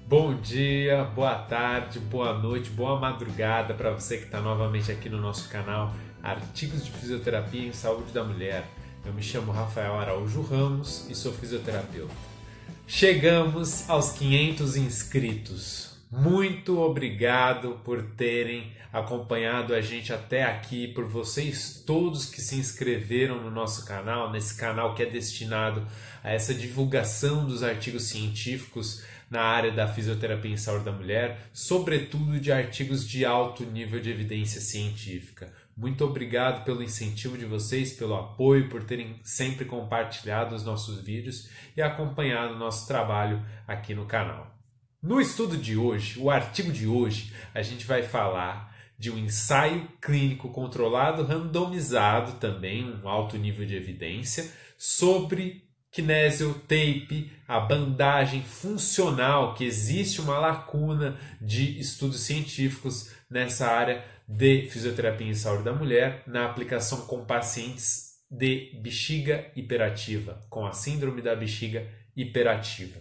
Bom dia, boa tarde, boa noite, boa madrugada para você que está novamente aqui no nosso canal Artigos de Fisioterapia em Saúde da Mulher. Eu me chamo Rafael Araújo Ramos e sou fisioterapeuta. Chegamos aos 500 inscritos. Muito obrigado por terem acompanhado a gente até aqui, por vocês todos que se inscreveram no nosso canal, nesse canal que é destinado a essa divulgação dos artigos científicos na área da fisioterapia em saúde da mulher, sobretudo de artigos de alto nível de evidência científica. Muito obrigado pelo incentivo de vocês, pelo apoio, por terem sempre compartilhado os nossos vídeos e acompanhado o nosso trabalho aqui no canal. No estudo de hoje, o artigo de hoje, a gente vai falar de um ensaio clínico controlado, randomizado também, um alto nível de evidência, sobre Kinesiotape, a bandagem funcional, que existe uma lacuna de estudos científicos nessa área de fisioterapia em saúde da mulher, na aplicação com pacientes de bexiga hiperativa, com a síndrome da bexiga hiperativa.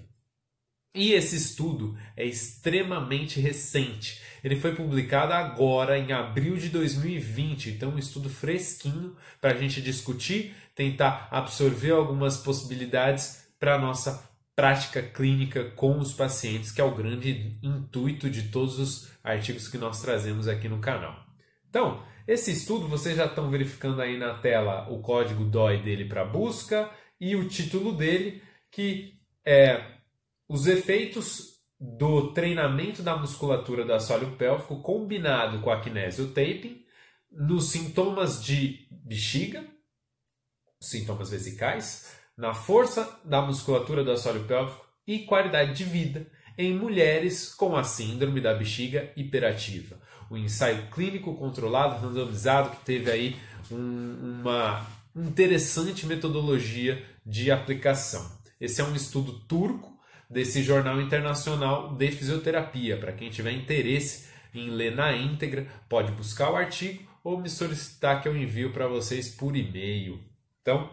E esse estudo é extremamente recente. Ele foi publicado agora em abril de 2020, então um estudo fresquinho para a gente discutir, tentar absorver algumas possibilidades para a nossa prática clínica com os pacientes, que é o grande intuito de todos os artigos que nós trazemos aqui no canal. Então, esse estudo, vocês já estão verificando aí na tela o código DOI dele para busca e o título dele, que é os efeitos do treinamento da musculatura do assoalho pélvico combinado com a Kinesiotape nos sintomas de bexiga, sintomas vesicais, na força da musculatura do assoalho pélvico e qualidade de vida em mulheres com a síndrome da bexiga hiperativa. O ensaio clínico controlado, randomizado, que teve aí uma interessante metodologia de aplicação. Esse é um estudo turco desse Jornal Internacional de Fisioterapia. Para quem tiver interesse em ler na íntegra, pode buscar o artigo ou me solicitar que eu envio para vocês por e-mail. Então,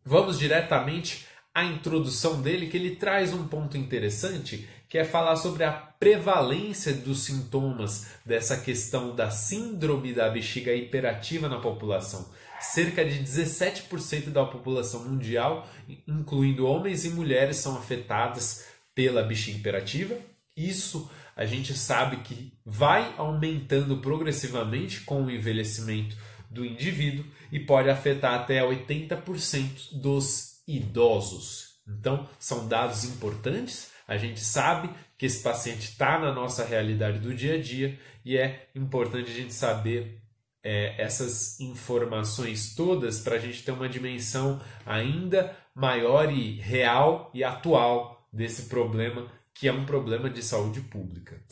vamos diretamente à introdução dele, que ele traz um ponto interessante, que é falar sobre a prevalência dos sintomas dessa questão da síndrome da bexiga hiperativa na população. Cerca de 17% da população mundial, incluindo homens e mulheres, são afetadas pela bexiga hiperativa. Isso a gente sabe que vai aumentando progressivamente com o envelhecimento do indivíduo e pode afetar até 80% dos idosos. Então, são dados importantes. A gente sabe que esse paciente está na nossa realidade do dia a dia e é importante a gente saber essas informações todas para a gente ter uma dimensão ainda maior e real e atual desse problema, que é um problema de saúde pública.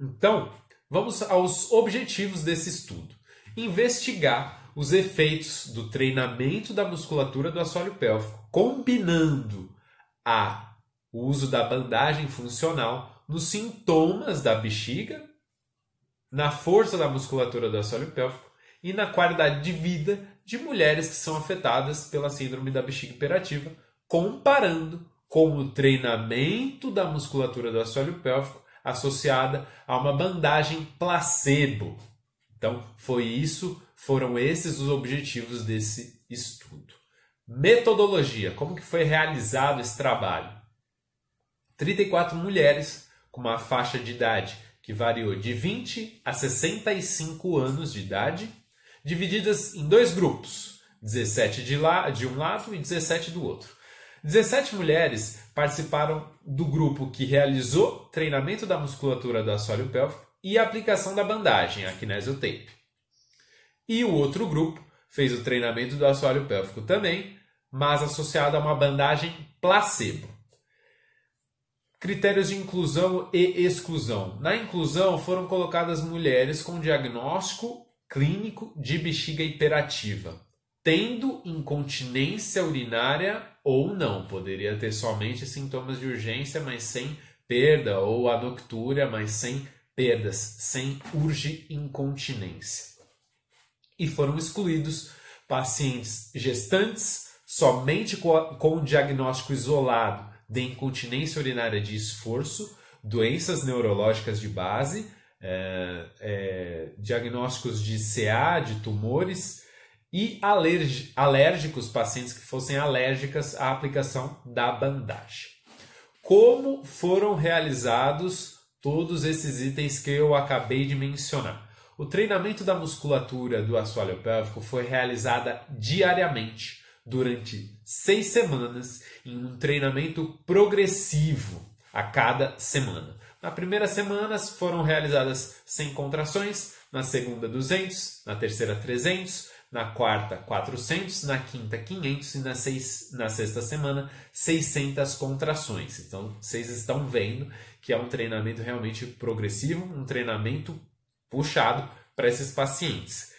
Então, vamos aos objetivos desse estudo. Investigar os efeitos do treinamento da musculatura do assoalho pélvico, combinando o uso da bandagem funcional nos sintomas da bexiga, na força da musculatura do assoalho pélvico e na qualidade de vida de mulheres que são afetadas pela síndrome da bexiga hiperativa, comparando com o treinamento da musculatura do assoalho pélvico associada a uma bandagem placebo. Então, foram esses os objetivos desse estudo. Metodologia, como que foi realizado esse trabalho? 34 mulheres com uma faixa de idade que variou de 20 a 65 anos de idade, divididas em dois grupos, 17 de um lado e 17 do outro. 17 mulheres participaram do grupo que realizou treinamento da musculatura do assoalho pélvico e a aplicação da bandagem, a Kinesiotape. E o outro grupo fez o treinamento do assoalho pélvico também, mas associado a uma bandagem placebo. Critérios de inclusão e exclusão. Na inclusão foram colocadas mulheres com diagnóstico clínico de bexiga hiperativa, tendo incontinência urinária ou não. Poderia ter somente sintomas de urgência, mas sem perda, ou anoctúria, mas sem perdas, sem urge-incontinência. E foram excluídos pacientes gestantes somente com diagnóstico isolado de incontinência urinária de esforço, doenças neurológicas de base, diagnósticos de CA, de tumores e alérgicos, pacientes que fossem alérgicas à aplicação da bandagem. Como foram realizados todos esses itens que eu acabei de mencionar? O treinamento da musculatura do assoalho pélvico foi realizada diariamente durante 6 semanas em um treinamento progressivo a cada semana. Na primeira semana foram realizadas 100 contrações, na segunda 200, na terceira 300, na quarta 400, na quinta 500 e na sexta semana 600 contrações. Então vocês estão vendo que é um treinamento realmente progressivo, um treinamento puxado para esses pacientes.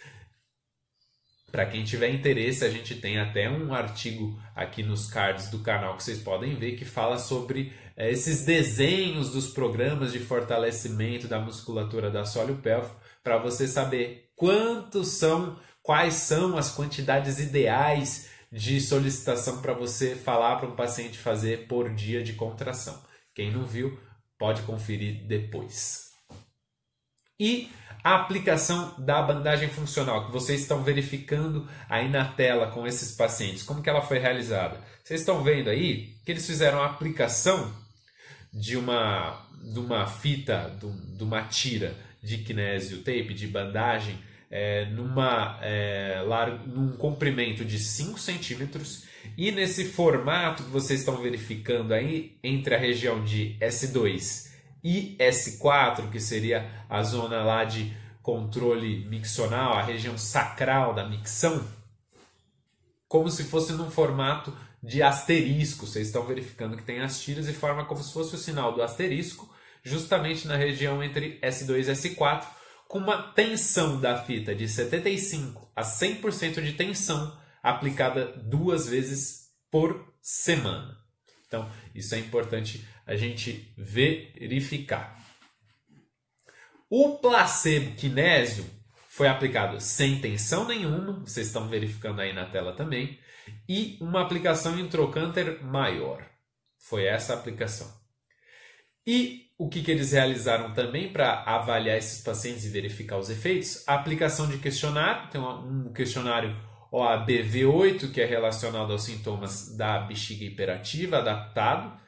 Para quem tiver interesse, a gente tem até um artigo aqui nos cards do canal que vocês podem ver que fala sobre esses desenhos dos programas de fortalecimento da musculatura do assoalho pélvico para você saber quais são as quantidades ideais de solicitação para você falar para um paciente fazer por dia de contração. Quem não viu, pode conferir depois. E a aplicação da bandagem funcional, que vocês estão verificando aí na tela com esses pacientes, como que ela foi realizada? Vocês estão vendo aí que eles fizeram a aplicação de uma fita, de uma tira de kinésio tape, de bandagem, num comprimento de 5 centímetros, e nesse formato que vocês estão verificando aí, entre a região de S2 e S4, que seria a zona lá de controle miccional, a região sacral da micção, como se fosse num formato de asterisco. Vocês estão verificando que tem as tiras e forma como se fosse o sinal do asterisco, justamente na região entre S2 e S4, com uma tensão da fita de 75% a 100% de tensão aplicada 2 vezes por semana. Então, isso é importante a gente verificar. O placebo kinésio foi aplicado sem tensão nenhuma, vocês estão verificando aí na tela também, e uma aplicação em trocânter maior. Foi essa a aplicação. E o que eles realizaram também para avaliar esses pacientes e verificar os efeitos? A aplicação de questionário, tem um questionário OAB-V8, que é relacionado aos sintomas da bexiga hiperativa adaptado,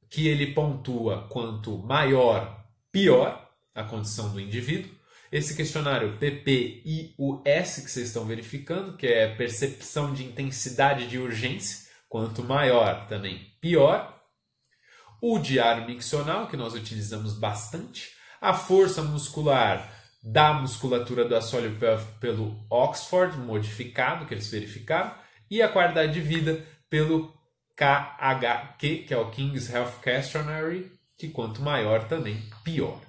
que ele pontua quanto maior, pior a condição do indivíduo. Esse questionário PPIUS, que vocês estão verificando, que é percepção de intensidade de urgência, quanto maior também pior. O diário miccional, que nós utilizamos bastante. A força muscular da musculatura do assoalho pélvico pelo Oxford modificado, que eles verificaram. E a qualidade de vida pelo KHQ, que é o King's Health Questionnaire, que quanto maior também pior.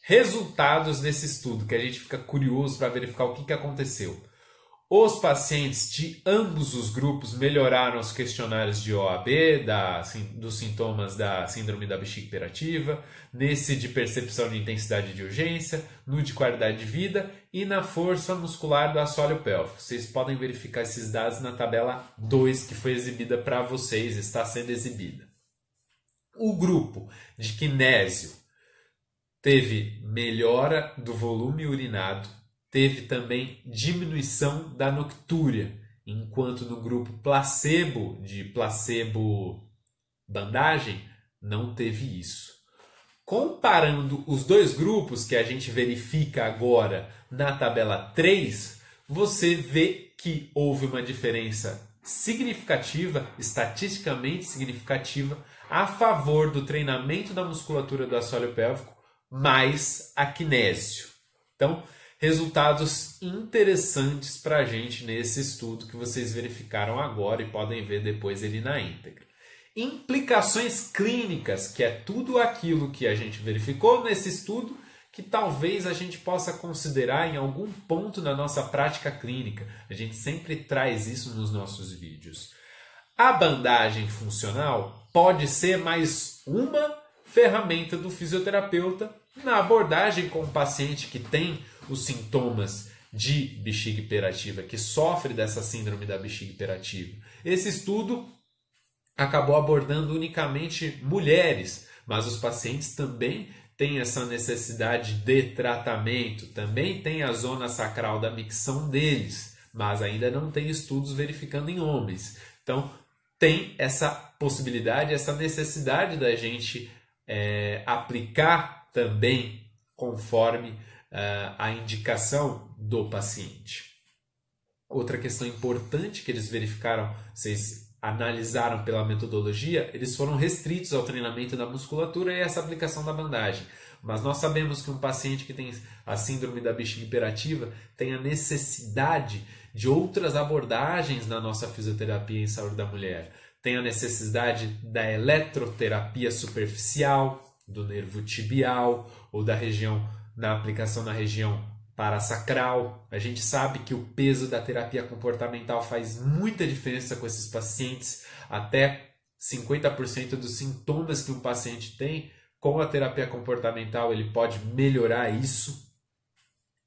Resultados desse estudo, que a gente fica curioso para verificar o que aconteceu. Os pacientes de ambos os grupos melhoraram os questionários de OAB, dos sintomas da síndrome da bexiga hiperativa, nesse de percepção de intensidade de urgência, no de qualidade de vida e na força muscular do assoalho pélvico. Vocês podem verificar esses dados na tabela 2, que foi exibida para vocês, está sendo exibida. O grupo de kinésio teve melhora do volume urinado, teve também diminuição da noctúria, enquanto no grupo placebo, de placebo bandagem, não teve isso. Comparando os dois grupos que a gente verifica agora na tabela 3, você vê que houve uma diferença significativa, estatisticamente significativa, a favor do treinamento da musculatura do assoalho pélvico mais a kinésio. Então, resultados interessantes para a gente nesse estudo que vocês verificaram agora e podem ver depois ele na íntegra. Implicações clínicas, que é tudo aquilo que a gente verificou nesse estudo, que talvez a gente possa considerar em algum ponto na nossa prática clínica. A gente sempre traz isso nos nossos vídeos. A bandagem funcional pode ser mais uma ferramenta do fisioterapeuta na abordagem com o paciente que tem os sintomas de bexiga hiperativa, que sofre dessa síndrome da bexiga hiperativa. Esse estudo acabou abordando unicamente mulheres, mas os pacientes também têm essa necessidade de tratamento, também tem a zona sacral da micção deles, mas ainda não tem estudos verificando em homens. Então, tem essa possibilidade, essa necessidade da gente aplicar também conforme a indicação do paciente. Outra questão importante que eles verificaram, vocês analisaram pela metodologia, eles foram restritos ao treinamento da musculatura e essa aplicação da bandagem. Mas nós sabemos que um paciente que tem a síndrome da bexiga hiperativa tem a necessidade de outras abordagens na nossa fisioterapia em saúde da mulher. Tem a necessidade da eletroterapia superficial, do nervo tibial ou da região, na aplicação na região parasacral. A gente sabe que o peso da terapia comportamental faz muita diferença com esses pacientes, até 50% dos sintomas que um paciente tem, com a terapia comportamental ele pode melhorar isso.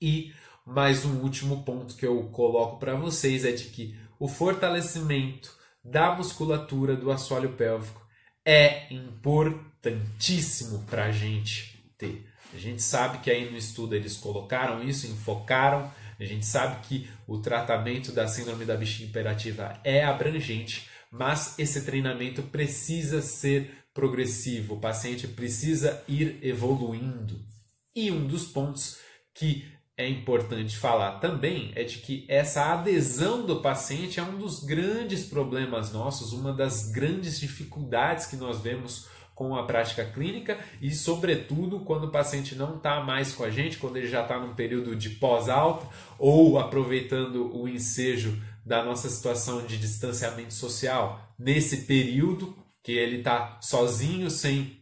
E mais um último ponto que eu coloco para vocês é de que o fortalecimento da musculatura do assoalho pélvico é importantíssimo para a gente ter. A gente sabe que aí no estudo eles colocaram isso, enfocaram. A gente sabe que o tratamento da síndrome da bexiga hiperativa é abrangente, mas esse treinamento precisa ser progressivo. O paciente precisa ir evoluindo. E um dos pontos que é importante falar também é de que essa adesão do paciente é um dos grandes problemas nossos, uma das grandes dificuldades que nós vemos com a prática clínica e, sobretudo, quando o paciente não está mais com a gente, quando ele já está num período de pós-alta ou aproveitando o ensejo da nossa situação de distanciamento social, nesse período que ele está sozinho, sem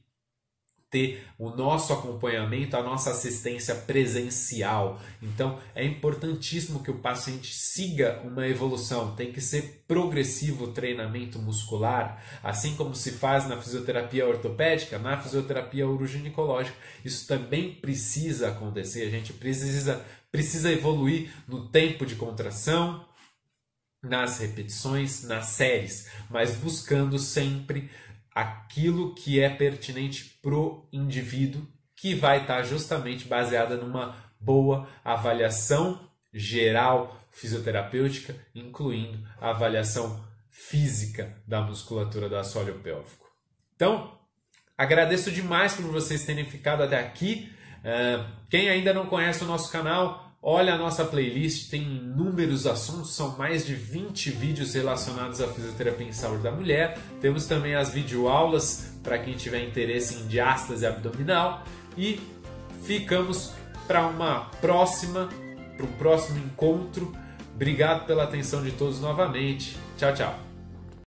ter o nosso acompanhamento, a nossa assistência presencial. Então, é importantíssimo que o paciente siga uma evolução. Tem que ser progressivo o treinamento muscular, assim como se faz na fisioterapia ortopédica, na fisioterapia uroginecológica. Isso também precisa acontecer. A gente precisa evoluir no tempo de contração, nas repetições, nas séries, mas buscando sempre aquilo que é pertinente para o indivíduo, que vai estar justamente baseada numa boa avaliação geral fisioterapêutica, incluindo a avaliação física da musculatura do assoalho pélvico. Então, agradeço demais por vocês terem ficado até aqui. Quem ainda não conhece o nosso canal, olha a nossa playlist, tem inúmeros assuntos, são mais de 20 vídeos relacionados à fisioterapia em saúde da mulher. Temos também as videoaulas para quem tiver interesse em diástase abdominal. E ficamos para um próximo encontro. Obrigado pela atenção de todos novamente. Tchau, tchau.